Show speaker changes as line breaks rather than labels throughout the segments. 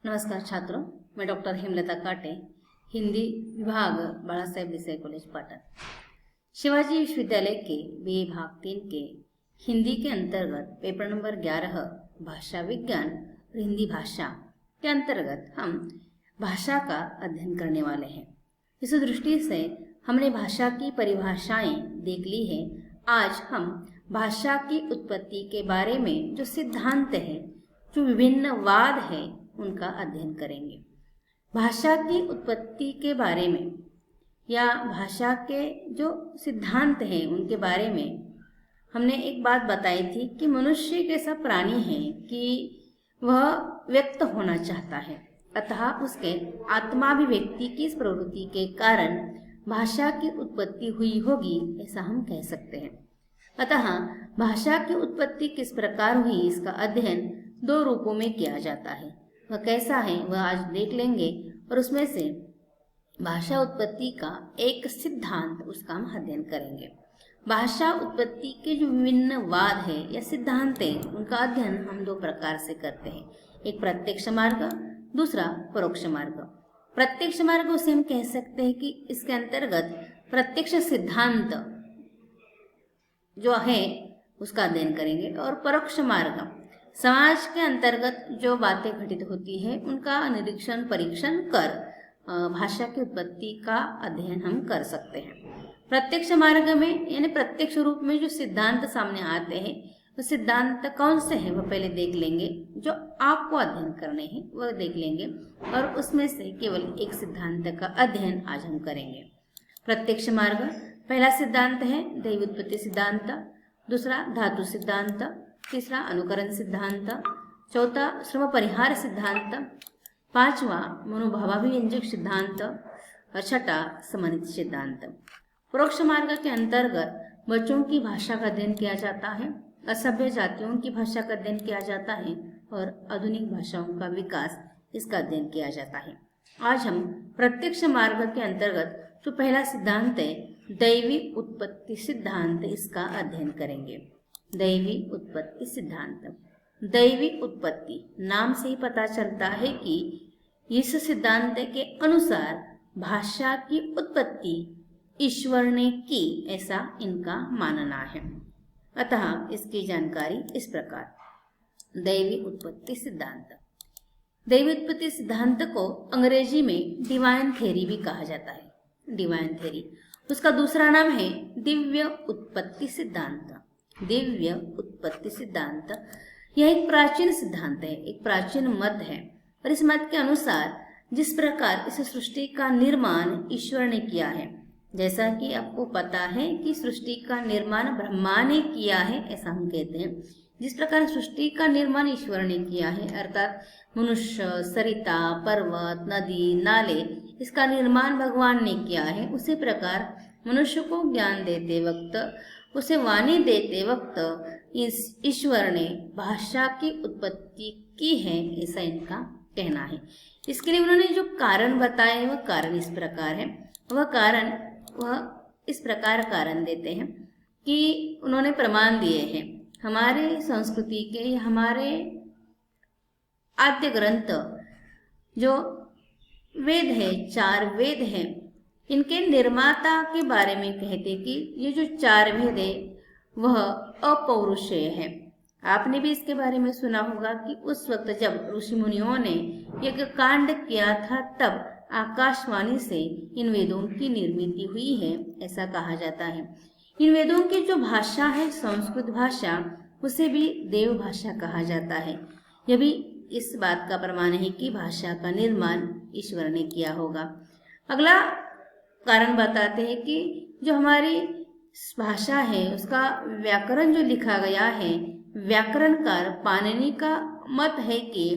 नमस्कार छात्रों, मैं डॉक्टर हेमलता काटे, हिंदी विभाग बाला साहेब देसाई कॉलेज पाटन। शिवाजी विश्वविद्यालय के BA भाग 3 के हिंदी के अंतर्गत पेपर नंबर 11 भाषा विज्ञान और हिंदी भाषा के अंतर्गत हम भाषा का अध्ययन करने वाले हैं। इस दृष्टि से हमने भाषा की परिभाषाएं देख ली है। आज हम भाषा की उत्पत्ति के बारे में जो सिद्धांत है, जो विभिन्न वाद है, उनका अध्ययन करेंगे। भाषा की उत्पत्ति के बारे में या भाषा के जो सिद्धांत हैं उनके बारे में हमने एक बात बताई थी कि मनुष्य एक ऐसा प्राणी है कि वह व्यक्त होना चाहता है, अतः उसके आत्माभिव्यक्ति की इस प्रवृत्ति के कारण भाषा की उत्पत्ति हुई होगी, ऐसा हम कह सकते हैं। अतः भाषा की उत्पत्ति किस प्रकार हुई, इसका अध्ययन दो रूपों में किया जाता है। वह कैसा है वह आज देख लेंगे और उसमें से भाषा उत्पत्ति का एक सिद्धांत, उसका हम अध्ययन करेंगे। भाषा उत्पत्ति के जो विभिन्न वाद है या सिद्धांत है, उनका अध्ययन हम दो प्रकार से करते हैं, एक प्रत्यक्ष मार्ग, दूसरा परोक्ष मार्ग। प्रत्यक्ष मार्ग उसे हम कह सकते हैं कि इसके अंतर्गत प्रत्यक्ष सिद्धांत जो है उसका अध्ययन करेंगे, और परोक्ष मार्ग समाज के अंतर्गत जो बातें घटित होती है उनका निरीक्षण परीक्षण कर भाषा की उत्पत्ति का अध्ययन हम कर सकते हैं। प्रत्यक्ष मार्ग में यानी प्रत्यक्ष रूप में जो सिद्धांत सामने आते हैं, वो सिद्धांत कौन से हैं वह पहले देख लेंगे। जो आपको अध्ययन करने हैं वह देख लेंगे और उसमें से केवल एक सिद्धांत का अध्ययन आज हम करेंगे। प्रत्यक्ष मार्ग, पहला सिद्धांत है दैव उत्पत्ति सिद्धांत, दूसरा धातु सिद्धांत, तीसरा अनुकरण सिद्धांत, चौथा श्रम परिहार सिद्धांत, पांचवा मनोभावाभिव्यंजक सिद्धांत और छठा समानित सिद्धांत। परोक्ष मार्ग के अंतर्गत बच्चों की भाषा का अध्ययन किया जाता है, असभ्य जातियों की भाषा का अध्ययन किया जाता है और आधुनिक भाषाओं का विकास, इसका अध्ययन किया जाता है। आज हम प्रत्यक्ष मार्ग के अंतर्गत जो पहला सिद्धांत है दैवी उत्पत्ति सिद्धांत, इसका अध्ययन करेंगे। दैवी उत्पत्ति सिद्धांत। दैवी उत्पत्ति नाम से ही पता चलता है कि इस सिद्धांत के अनुसार भाषा की उत्पत्ति ईश्वर ने की, ऐसा इनका मानना है। अतः इसकी जानकारी इस प्रकार। दैवी उत्पत्ति सिद्धांत। दैवी उत्पत्ति सिद्धांत को अंग्रेजी में डिवाइन थ्योरी भी कहा जाता है। डिवाइन थ्योरी, उसका दूसरा नाम है दिव्य उत्पत्ति सिद्धांत। दिव्य उत्पत्ति सिद्धांत यह एक प्राचीन सिद्धांत है, एक प्राचीन मत है, और इस मत के अनुसार जिस प्रकार इस सृष्टि का निर्माण ईश्वर ने किया है, जैसा कि आपको पता है कि सृष्टि का निर्माण ब्रह्मा ने किया है, ऐसा हम कहते हैं। जिस प्रकार सृष्टि का निर्माण ईश्वर ने किया है, अर्थात मनुष्य, सरिता, पर्वत, नदी, नाले, इसका निर्माण भगवान ने किया है, उसी प्रकार मनुष्य को ज्ञान देते वक्त, उसे वाणी देते वक्त इस ईश्वर ने भाषा की उत्पत्ति की है, ऐसा इनका कहना है। इसके लिए उन्होंने जो कारण बताए वह कारण इस प्रकार है। वह इस प्रकार कारण देते हैं कि उन्होंने प्रमाण दिए हैं हमारे संस्कृति के, हमारे आद्य ग्रंथ जो वेद है, 4 वेद हैं, इनके निर्माता के बारे में कहते कि ये जो 4 वेद है वह अपौरुषेय है। आपने भी इसके बारे में सुना होगा कि उस वक्त जब ऋषि मुनियों ने यज्ञ कांड किया था, तब आकाशवाणी से इन वेदों की निर्मित हुई है, ऐसा कहा जाता है। इन वेदों की जो भाषा है संस्कृत भाषा, उसे भी देव भाषा कहा जाता है। यह भी इस बात का प्रमाण है कि भाषा का निर्माण ईश्वर ने किया होगा। अगला कारण बताते हैं कि जो हमारी भाषा है उसका व्याकरण जो लिखा गया है, व्याकरणकार पाणिनि का मत है कि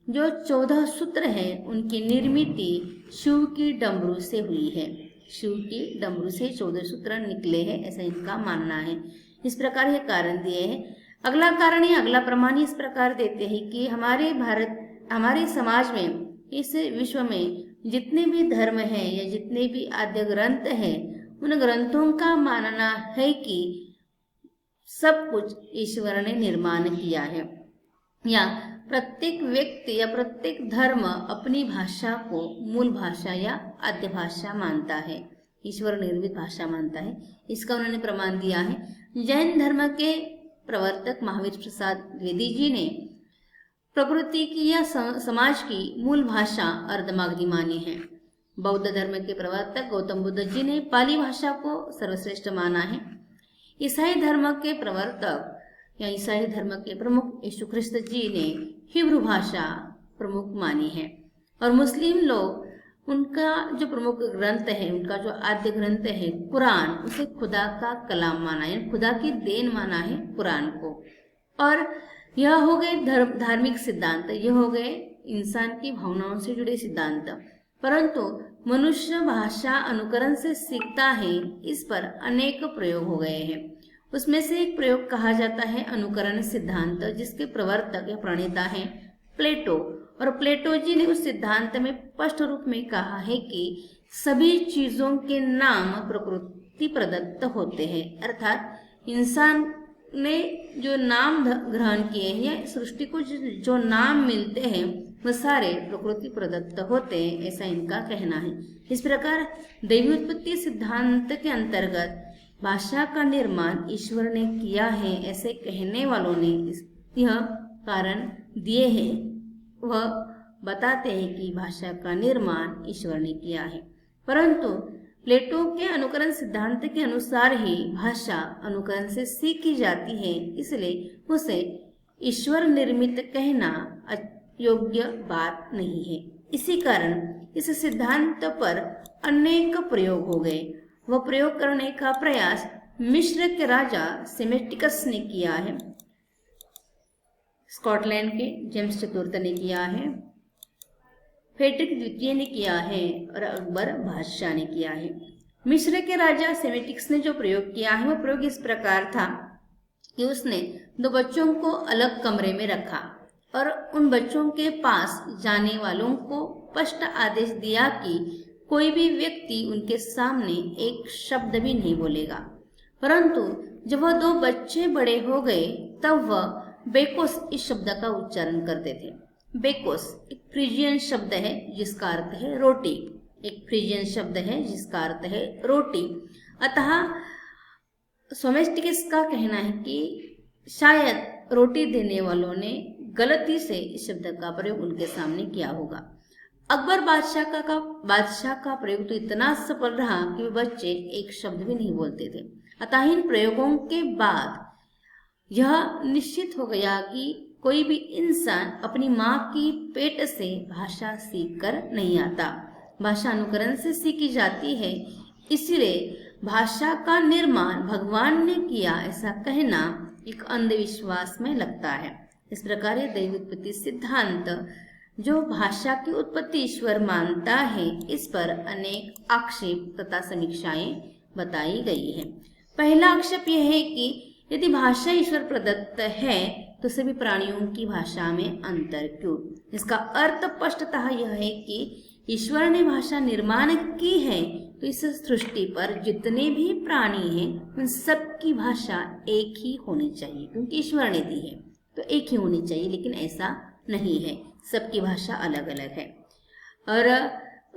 जो 14 सूत्र है उनकी निर्मिति शिव की डमरू से हुई है। शिव की डमरू से 14 सूत्र निकले हैं, ऐसा इनका मानना है। इस प्रकार ये कारण दिए हैं। अगला कारण या अगला प्रमाण इस प्रकार देते हैं कि हमारे समाज में, इस विश्व में जितने भी धर्म हैं या जितने भी आद्य ग्रंथ हैं, उन ग्रंथों का मानना है कि सब कुछ ईश्वर ने निर्माण किया है। या प्रत्येक व्यक्ति या प्रत्येक धर्म अपनी भाषा को मूल भाषा या आद्य भाषा मानता है, ईश्वर निर्मित भाषा मानता है। इसका उन्होंने प्रमाण दिया है। जैन धर्म के प्रवर्तक महावीर प्रसाद द्विवेदी जी ने प्रकृति की या समाज की मूल भाषा अर्धमागधी मानी है। बौद्ध धर्म के प्रवर्तक गौतम बुद्ध जी ने पाली भाषा को सर्वश्रेष्ठ माना है। ईसाई धर्म के प्रवर्तक या ईसाई धर्म के प्रमुख यीशु ख्रिस्त जी ने हिब्रू भाषा प्रमुख मानी है। और मुस्लिम लोग उनका जो प्रमुख ग्रंथ है, उनका जो आद्य ग्रंथ है कुरान, उसे खुदा का कलाम माना है, खुदा की देन माना है कुरान को। और यह हो गए धार्मिक सिद्धांत, यह हो गए इंसान की भावनाओं से जुड़े सिद्धांत। परंतु मनुष्य भाषा अनुकरण से सीखता है, इस पर अनेक प्रयोग हो गए हैं। उसमें से एक प्रयोग कहा जाता है अनुकरण सिद्धांत, जिसके प्रवर्तक या प्रणेता हैं प्लेटो। और प्लेटो जी ने उस सिद्धांत में स्पष्ट रूप में कहा है कि सभी चीजों के नाम प्रकृति प्रदत्त होते हैं, अर्थात इंसान ने जो नाम ग्रहण किए हैं या सृष्टि को जो नाम मिलते हैं वह सारे प्रकृति प्रदत्त होते हैं, ऐसा इनका कहना है। इस प्रकार दैवी उत्पत्ति सिद्धांत के अंतर्गत भाषा का निर्माण ईश्वर ने किया है, ऐसे कहने वालों ने यह कारण दिए हैं। वह बताते हैं कि भाषा का निर्माण ईश्वर ने किया है। परंतु प्लेटो के अनुकरण सिद्धांत के अनुसार ही भाषा अनुकरण से सीखी जाती है, इसलिए उसे ईश्वर निर्मित कहना योग्य बात नहीं है। इसी कारण इस सिद्धांत पर अनेक प्रयोग हो गए। वह प्रयोग करने का प्रयास मिस्र के राजा सेमेटिकस ने किया है, स्कॉटलैंड के जेम्स चतुर्थ ने किया है, फ्रेडरिक द्वितीय ने किया है और अकबर बादशाह ने किया है। मिस्र के राजा सेमेटिक्स ने जो प्रयोग किया है वह प्रयोग इस प्रकार था कि उसने 2 बच्चों को अलग कमरे में रखा और उन बच्चों के पास जाने वालों को स्पष्ट आदेश दिया कि कोई भी व्यक्ति उनके सामने एक शब्द भी नहीं बोलेगा। परंतु जब वह 2 बच्चे बड़े हो गए तब वह बेकोस इस शब्द का उच्चारण करते थे। बेकोस एक फ्रीजियन शब्द है जिसका अर्थ है रोटी, एक फ्रीजियन शब्द है जिसका अर्थ है रोटी। अतः सोमेस्टिकस का कहना है कि शायद रोटी देने वालों ने गलती से इस शब्द का प्रयोग उनके सामने किया होगा। अकबर बादशाह का प्रयोग तो इतना सफल रहा कि वे बच्चे एक शब्द भी नहीं बोलते थे। अतः इन प्रयोगों के बाद यह निश्चित हो गया कि कोई भी इंसान अपनी माँ की पेट से भाषा सीख कर नहीं आता, भाषा अनुकरण से सीखी जाती है। इसलिए भाषा का निर्माण भगवान ने किया, ऐसा कहना एक अंधविश्वास में लगता है। इस प्रकार दैवी उत्पत्ति सिद्धांत जो भाषा की उत्पत्ति ईश्वर मानता है, इस पर अनेक आक्षेप तथा समीक्षाएं बताई गई है। पहला आक्षेप यह है कि यदि भाषा ईश्वर प्रदत्त है तो सभी प्राणियों की भाषा में अंतर क्यों? इसका अर्थ स्पष्टतः यह है कि ईश्वर ने भाषा निर्माण की है तो इस सृष्टि पर जितने भी प्राणी हैं उन सब की भाषा एक ही होनी चाहिए, क्योंकि ईश्वर ने दी है तो एक ही होनी चाहिए। लेकिन ऐसा नहीं है, सबकी भाषा अलग अलग है। और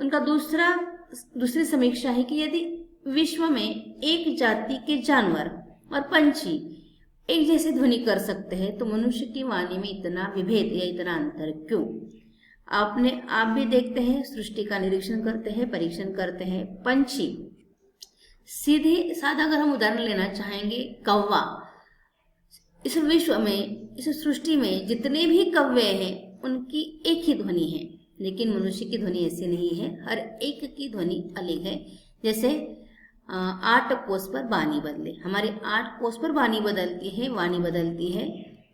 उनका दूसरी समीक्षा है कि यदि विश्व में एक जाति के जानवर और पंछी एक जैसे ध्वनि कर सकते हैं तो मनुष्य की वाणी में इतना विभेद या इतना अंतर क्यों? आप भी देखते हैं, सृष्टि का निरीक्षण करते हैं, परीक्षण करते हैं। पंछी साधा अगर हम उदाहरण लेना चाहेंगे, कौवा, इस विश्व में, इस सृष्टि में जितने भी कौवे हैं उनकी एक ही ध्वनि है, लेकिन मनुष्य की ध्वनि ऐसी नहीं है, हर एक की ध्वनि अलग है। जैसे 8 कोस पर वाणी बदले, हमारी 8 कोस पर वाणी बदलती है।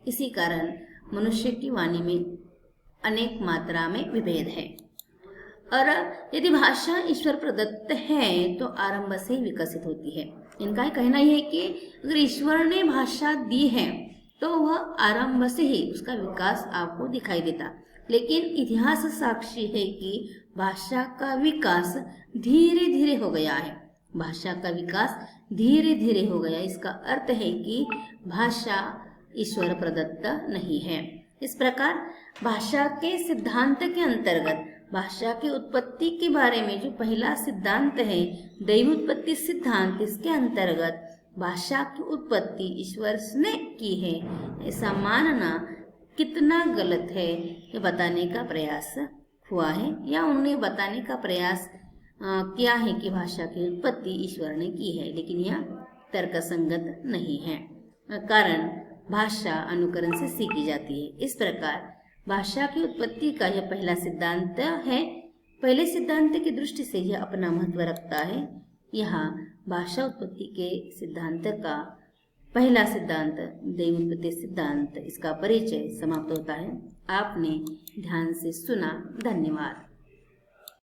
इसी कारण मनुष्य की वाणी में अनेक मात्रा में विभेद है। और यदि भाषा ईश्वर प्रदत्त है तो आरंभ से ही विकसित होती है। इनका कहना यह है कि अगर ईश्वर ने भाषा दी है तो वह आरंभ से ही उसका विकास आपको दिखाई देता। लेकिन इतिहास साक्षी है कि भाषा का विकास धीरे धीरे हो गया है। भाषा का विकास धीरे धीरे हो गया, इसका अर्थ है कि भाषा ईश्वर प्रदत्त नहीं है। इस प्रकार भाषा के सिद्धांत के अंतर्गत भाषा की उत्पत्ति के बारे में जो पहला सिद्धांत है दैव उत्पत्ति सिद्धांत, इसके अंतर्गत भाषा की उत्पत्ति ईश्वर ने की है ऐसा मानना कितना गलत है ये बताने का प्रयास हुआ है, या उन्होंने बताने का प्रयास किया है कि भाषा की उत्पत्ति ईश्वर ने की है, लेकिन यह तर्कसंगत नहीं है। कारण भाषा अनुकरण से सीखी जाती है। इस प्रकार भाषा की उत्पत्ति का यह पहला सिद्धांत है। पहले सिद्धांत की दृष्टि से यह अपना महत्व रखता है। यहाँ भाषा उत्पत्ति के सिद्धांत का पहला सिद्धांत दैव उत्पत्ति सिद्धांत, इसका परिचय समाप्त होता है। आपने ध्यान से सुना, धन्यवाद।